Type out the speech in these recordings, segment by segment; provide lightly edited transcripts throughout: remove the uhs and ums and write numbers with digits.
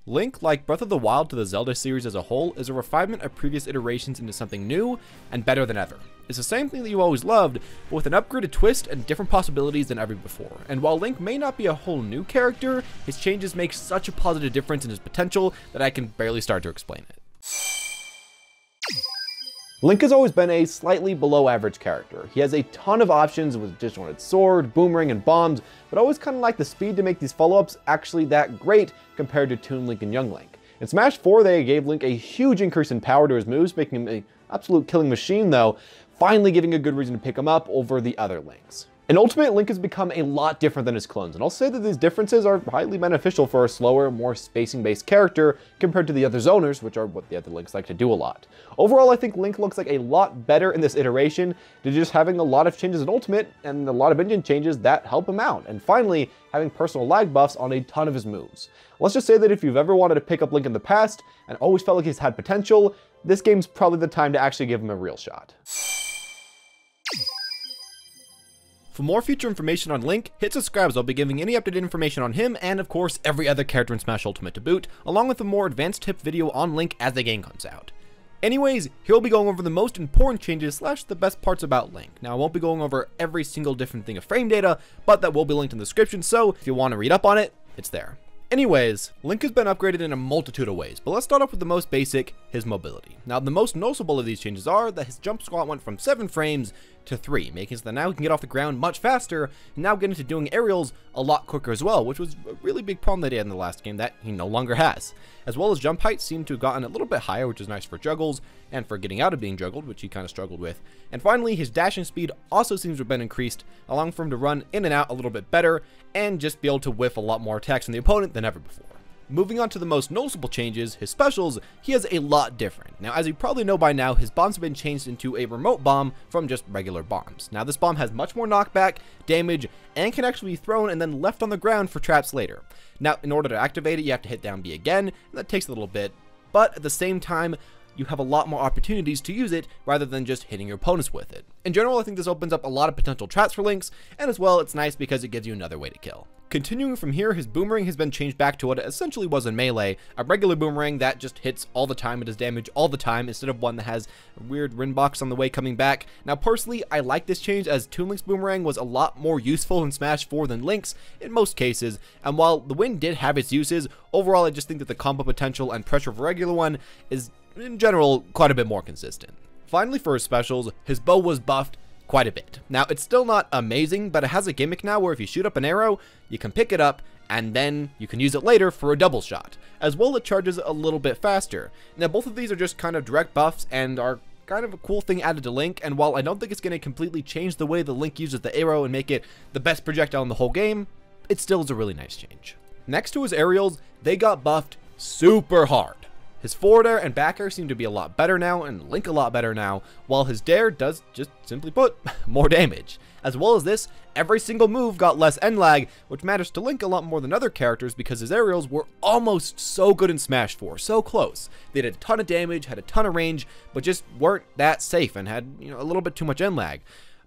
Link, like Breath of the Wild to the Zelda series as a whole, is a refinement of previous iterations into something new and better than ever. It's the same thing that you always loved, but with an upgraded twist and different possibilities than ever before. And while Link may not be a whole new character, his changes make such a positive difference in his potential that I can barely start to explain it. Link has always been a slightly below average character. He has a ton of options with disjointed sword, boomerang, and bombs, but always kind of like the speed to make these follow-ups actually that great compared to Toon Link and Young Link. In Smash 4, they gave Link a huge increase in power to his moves, making him an absolute killing machine though, finally giving a good reason to pick him up over the other Links. In Ultimate, Link has become a lot different than his clones, and I'll say that these differences are highly beneficial for a slower, more spacing-based character compared to the other zoners, which are what the other Links like to do a lot. Overall, I think Link looks like a lot better in this iteration due to just having a lot of changes in Ultimate and a lot of engine changes that help him out, and finally, having personal lag buffs on a ton of his moves. Let's just say that if you've ever wanted to pick up Link in the past and always felt like he's had potential, this game's probably the time to actually give him a real shot. For more future information on Link, hit subscribe as I'll be giving any updated information on him and of course every other character in Smash Ultimate to boot, along with a more advanced tip video on Link as the game comes out. Anyways, here we'll be going over the most important changes / the best parts about Link. Now I won't be going over every single different thing of frame data, but that will be linked in the description, so if you want to read up on it, it's there. Anyways, Link has been upgraded in a multitude of ways, but let's start off with the most basic, his mobility. Now the most noticeable of these changes are that his jump squat went from 7 frames to 3, making so that now he can get off the ground much faster, and now get into doing aerials a lot quicker as well, which was a really big problem that he had in the last game that he no longer has. As well as jump height seemed to have gotten a little bit higher, which is nice for juggles, and for getting out of being juggled, which he kind of struggled with. And finally, his dashing speed also seems to have been increased, allowing for him to run in and out a little bit better, and just be able to whiff a lot more attacks from the opponent than ever before. Moving on to the most noticeable changes, his specials, he has a lot different. Now, as you probably know by now, his bombs have been changed into a remote bomb from just regular bombs. Now, this bomb has much more knockback, damage, and can actually be thrown and then left on the ground for traps later. Now, in order to activate it, you have to hit down B again, and that takes a little bit, but at the same time, you have a lot more opportunities to use it rather than just hitting your opponents with it. In general, I think this opens up a lot of potential traps for Links, and as well, it's nice because it gives you another way to kill. Continuing from here, his boomerang has been changed back to what it essentially was in Melee, a regular boomerang that just hits all the time and does damage all the time instead of one that has a weird rin box on the way coming back. Now personally, I like this change as Toon Link's boomerang was a lot more useful in Smash 4 than Link's in most cases, and while the wind did have its uses, overall I just think that the combo potential and pressure of a regular one is in general quite a bit more consistent. Finally, for his specials, his bow was buffed quite a bit. Now, it's still not amazing, but it has a gimmick now where if you shoot up an arrow, you can pick it up, and then you can use it later for a double shot. As well, it charges a little bit faster. Now, both of these are just kind of direct buffs and are kind of a cool thing added to Link, and while I don't think it's going to completely change the way the Link uses the arrow and make it the best projectile in the whole game, it still is a really nice change. Next to his aerials, they got buffed super hard. His forward air and back air seem to be a lot better now, and Link a lot better now, while his dare does, just simply put, more damage. As well as this, every single move got less end lag, which matters to Link a lot more than other characters because his aerials were almost so good in Smash 4, so close. They did a ton of damage, had a ton of range, but just weren't that safe and had, a little bit too much end lag.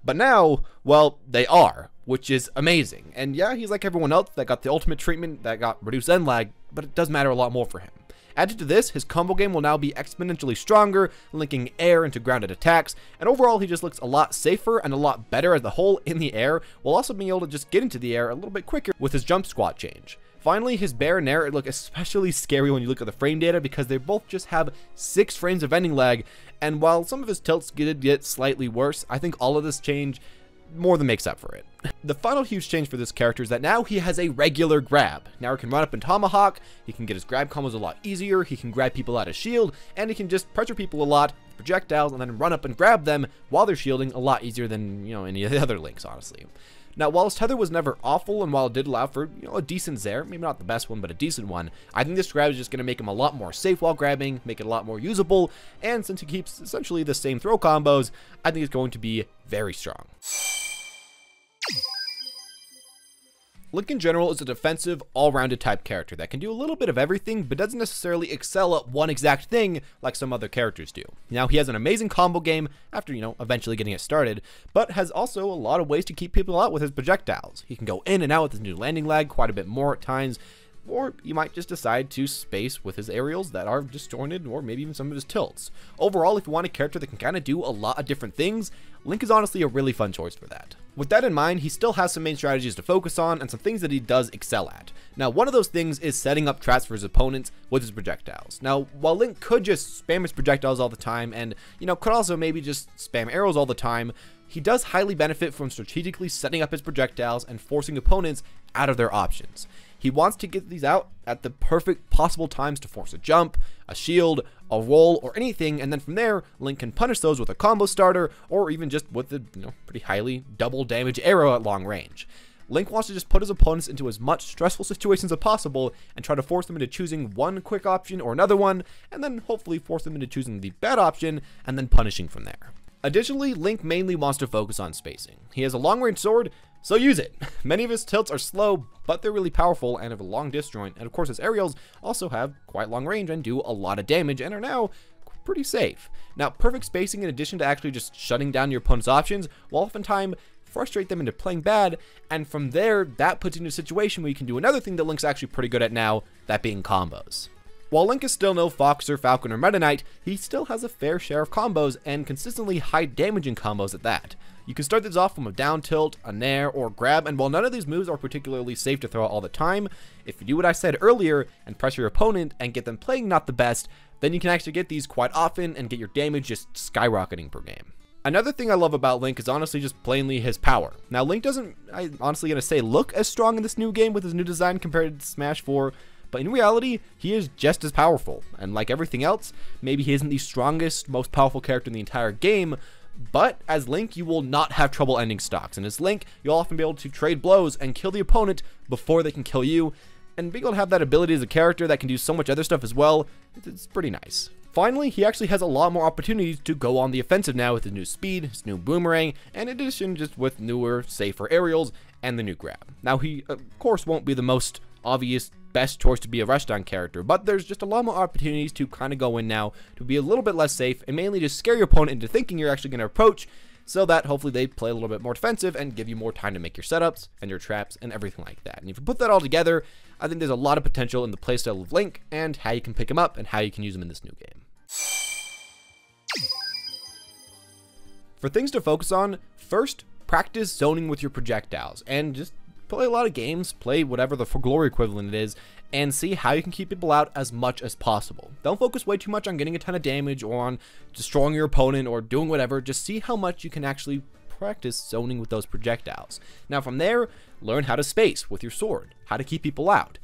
But now, well, they are, which is amazing. And yeah, he's like everyone else that got the ultimate treatment that got reduced end lag, but it does matter a lot more for him. Added to this, his combo game will now be exponentially stronger, linking air into grounded attacks, and overall he just looks a lot safer and a lot better as a whole in the air, while also being able to just get into the air a little bit quicker with his jump squat change. Finally, his bair and air look especially scary when you look at the frame data because they both just have 6 frames of ending lag, and while some of his tilts did get slightly worse, I think all of this change more than makes up for it. The final huge change for this character is that now he has a regular grab. Now he can run up and tomahawk, he can get his grab combos a lot easier, he can grab people out of shield, and he can just pressure people a lot with projectiles and then run up and grab them while they're shielding a lot easier than, any of the other Links, honestly. Now, while his tether was never awful, and while it did allow for, a decent Zair, maybe not the best one, but a decent one, I think this grab is just going to make him a lot more safe while grabbing, make it a lot more usable, and since he keeps essentially the same throw combos, I think it's going to be very strong. Link in general is a defensive, all-rounded type character that can do a little bit of everything, but doesn't necessarily excel at one exact thing like some other characters do. Now, he has an amazing combo game after, eventually getting it started, but has also a lot of ways to keep people out with his projectiles. He can go in and out with his new landing lag quite a bit more at times, or you might just decide to space with his aerials that are disjointed, or maybe even some of his tilts. Overall, if you want a character that can kind of do a lot of different things, Link is honestly a really fun choice for that. With that in mind, he still has some main strategies to focus on and some things that he does excel at. Now, one of those things is setting up traps for his opponents with his projectiles. Now, while Link could just spam his projectiles all the time and, could also maybe just spam arrows all the time, he does highly benefit from strategically setting up his projectiles and forcing opponents out of their options. He wants to get these out at the perfect possible times to force a jump, a shield, a roll, or anything, and then from there, Link can punish those with a combo starter, or even just with a pretty highly double damage arrow at long range. Link wants to just put his opponents into as much stressful situations as possible and try to force them into choosing one quick option or another one, and then hopefully force them into choosing the bad option and then punishing from there. Additionally, Link mainly wants to focus on spacing. He has a long-range sword, so use it. Many of his tilts are slow, but they're really powerful and have a long disjoint, and of course his aerials also have quite long range and do a lot of damage and are now pretty safe. Now, perfect spacing in addition to actually just shutting down your opponent's options will oftentimes frustrate them into playing bad, and from there, that puts you in a situation where you can do another thing that Link's actually pretty good at now, that being combos. While Link is still no Fox or Falcon or Meta Knight, he still has a fair share of combos and consistently high damaging combos at that. You can start this off from a down tilt, a nair, or grab, and while none of these moves are particularly safe to throw out all the time, if you do what I said earlier and pressure your opponent and get them playing not the best, then you can actually get these quite often and get your damage just skyrocketing per game. Another thing I love about Link is honestly just plainly his power. Now, Link doesn't, I'm honestly going to say, look as strong in this new game with his new design compared to Smash 4, but in reality, he is just as powerful, and like everything else, maybe he isn't the strongest, most powerful character in the entire game, but as Link, you will not have trouble ending stocks, and as Link, you'll often be able to trade blows and kill the opponent before they can kill you, and being able to have that ability as a character that can do so much other stuff as well, it's pretty nice. Finally, he actually has a lot more opportunities to go on the offensive now with his new speed, his new boomerang, and in addition, just with newer, safer aerials and the new grab. Now, he, of course, won't be the most obvious best choice to be a rushdown character, but there's just a lot more opportunities to kind of go in now to be a little bit less safe and mainly just scare your opponent into thinking you're actually going to approach, so that hopefully they play a little bit more defensive and give you more time to make your setups and your traps and everything like that. And if you put that all together, I think there's a lot of potential in the playstyle of Link and how you can pick him up and how you can use him in this new game. For things to focus on, first, practice zoning with your projectiles and just play a lot of games, play whatever the For Glory equivalent it is, and see how you can keep people out as much as possible. Don't focus way too much on getting a ton of damage or on destroying your opponent or doing whatever. Just see how much you can actually practice zoning with those projectiles. Now from there, learn how to space with your sword, how to keep people out.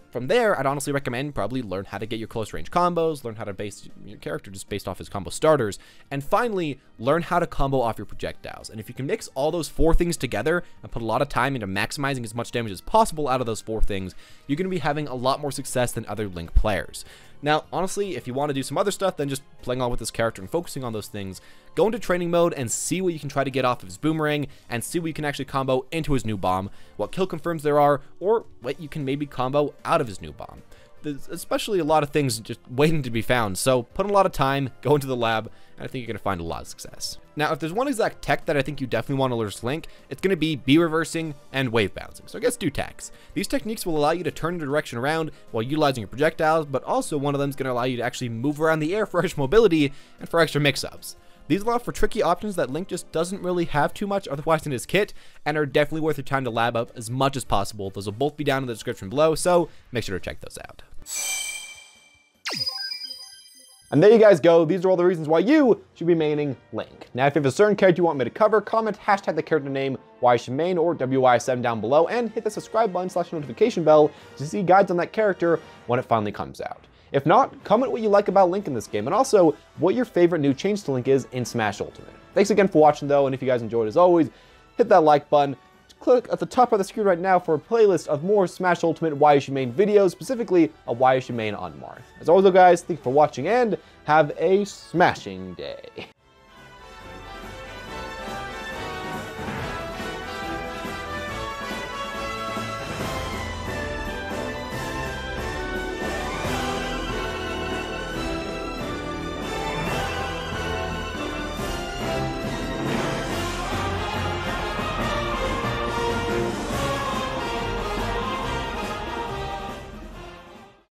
From there, I'd honestly recommend probably learn how to get your close range combos, learn how to base your character just based off his combo starters, and finally, learn how to combo off your projectiles. And if you can mix all those four things together and put a lot of time into maximizing as much damage as possible out of those four things, you're going to be having a lot more success than other Link players. Now, honestly, if you want to do some other stuff than just playing on with this character and focusing on those things, go into training mode and see what you can try to get off of his boomerang and see what you can actually combo into his new bomb, what kill confirms there are, or what you can maybe combo out of his new bomb. There's especially a lot of things just waiting to be found, so put in a lot of time, go into the lab, and I think you're going to find a lot of success. Now, if there's one exact tech that I think you definitely want to learn Link, it's going to be B-reversing and wave bouncing. So I guess two techs. These techniques will allow you to turn your direction around while utilizing your projectiles, but also one of them is going to allow you to actually move around the air for extra mobility and for extra mix-ups. These allow for tricky options that Link just doesn't really have too much otherwise in his kit, and are definitely worth your time to lab up as much as possible. Those will both be down in the description below, so make sure to check those out. And there you guys go. These are all the reasons why you should be maining Link. Now, if you have a certain character you want me to cover, comment hashtag the character name, why you should main, or WY7 down below, and hit the subscribe button / notification bell to see guides on that character when it finally comes out. If not, comment what you like about Link in this game, and also what your favorite new change to Link is in Smash Ultimate. Thanks again for watching though, and if you guys enjoyed as always, hit that like button. Click at the top of the screen right now for a playlist of more Smash Ultimate Why You Should Main videos, specifically a Why You Should Main on Marth. As always though guys, thank you for watching and have a smashing day.